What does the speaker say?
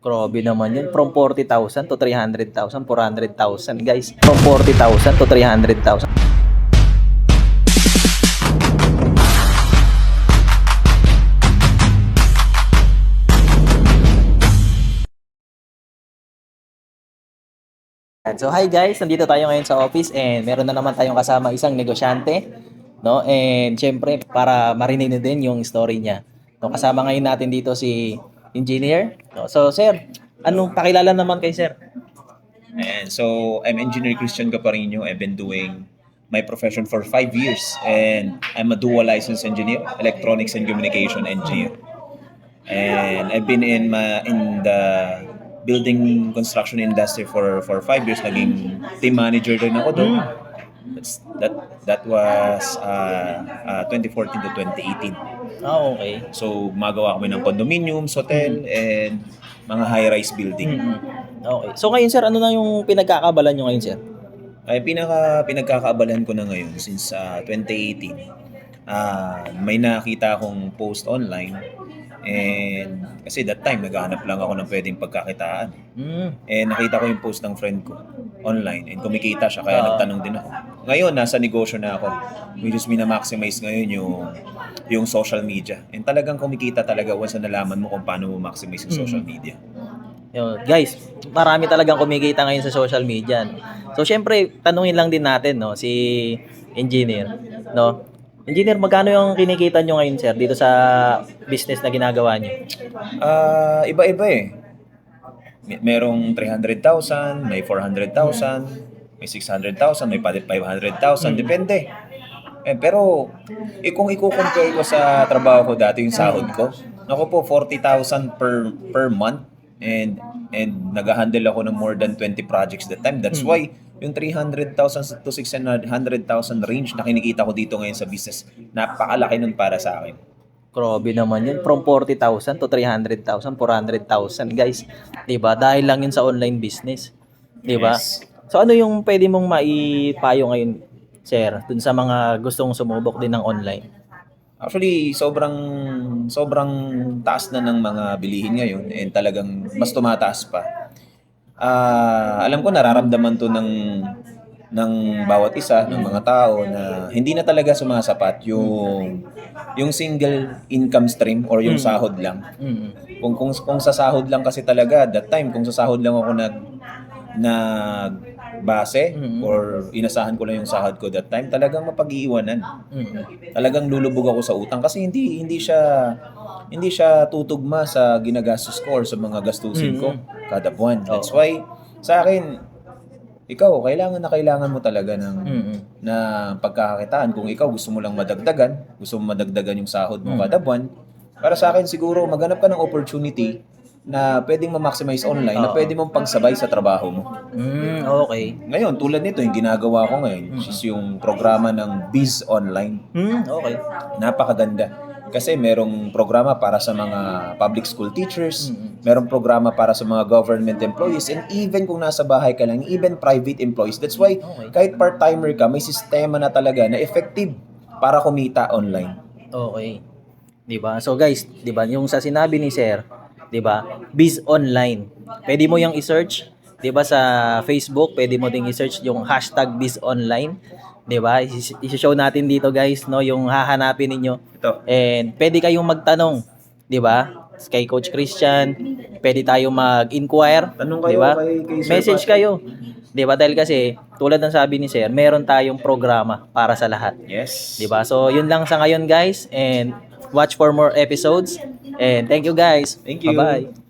Grabe naman yun. From 40,000 to 300,000, 400,000 guys. From 40,000 to 300,000. So hi guys, nandito tayo ngayon sa office and meron na naman tayong kasama isang negosyante, no? And syempre para marinig na din yung story niya. No, kasama ngayon natin dito si engineer. No? So sir, anong pakilala naman kay sir? And so I'm Engineer Christian Caparino. I've been doing my profession for 5 years and I'm a dual license engineer, electronics and communication engineer. And I've been in the building construction industry for 5 years. Naging team manager din ako doon. That was 2014 to 2018. Ah, okay. So magawa kami ng condominiums, hotel, and mga high-rise building. Okay. So ngayon sir, ano na yung pinagkakabalan nyo ngayon sir? Ay pinagkakaabalan ko na ngayon since 2018. May nakita akong post online and kasi that time naghahanap lang ako ng pwedeng pagkakitaan. And nakita ko yung post ng friend ko online and kumikita siya kaya nagtanong din ako. Ngayon nasa negosyo na ako. Which is minamaximize ngayon yung social media. And talagang kumikita talaga once na nalaman mo kung paano mo maximize yung social media. Yun. Guys, marami talagang kumikita ngayon sa social media. No? So, syempre, tanungin lang din natin, no, si engineer, no? Engineer, magkano yung kinikita nyo ngayon, sir, dito sa business na ginagawa nyo? Iba-iba eh. Merong 300,000, may 400,000, may 600,000, may 500,000, depende. Pero kung i-compare ko sa trabaho ko dati, yung sahod ko, ako po 40,000 per month. And nag-handle ako ng more than 20 projects that time. That's why yung 300,000 to 600,000 range na kinikita ko dito ngayon sa business, napakalaki nun para sa akin. Grabe naman yun. From 40,000 to 300,000, 400,000 guys. Diba? Dahil lang yun sa online business. Diba? Yes. So ano yung pwede mong maipayo ngayon, sir, dun sa mga gustong sumubok din ng online? Actually, sobrang taas na ng mga bilihin ngayon and talagang mas tumataas pa. Alam ko nararamdaman to ng bawat isa, ng mga tao na hindi na talaga sumasapat yung single income stream or yung sahod lang. Kung sa sahod lang kasi talaga that time, kung sa sahod lang ako base or inasahan ko lang yung sahod ko that time, talagang mapag-iiwanan. Talagang lulubog ako sa utang kasi hindi siya tutugma sa ginagastos ko or sa mga gastusin ko kada buwan. That's why sa akin, ikaw kailangan mo talaga na pagkakakitaan. Kung ikaw gusto mo lang madagdagan yung sahod mo kada buwan, para sa akin siguro maghanap ka ng opportunity na pwedeng ma-maximize online, na pwede mong pagsabay sa trabaho mo. Okay. Ngayon, tulad nito, yung ginagawa ko ngayon, which is yung programa ng Biz Online. Okay. Napakaganda. Kasi merong programa para sa mga public school teachers, merong programa para sa mga government employees, and even kung nasa bahay ka lang, even private employees. That's why, kahit part-timer ka, may sistema na talaga na effective para kumita online. Okay. Diba? So guys, diba, yung sa sinabi ni sir, 'di ba? Biz Online. Pwede mo yung i-search, 'di ba, sa Facebook, pwede mo ding i-search yung hashtag Biz Online, 'di ba? I-show natin dito, guys, no, yung hahanapin ninyo. Ito. And pwede kayong magtanong, 'di ba? Kay Coach Christian, pwede tayo mag-inquire, Tanong 'di kayo ba? kay Sir Message Patrick. kayo. 'Di ba? Dahil kasi tulad ng sabi ni Sir, meron tayong programa para sa lahat. Yes. 'Di ba? So, yun lang sa ngayon, guys, and watch for more episodes. And thank you guys. Thank you. Bye-bye.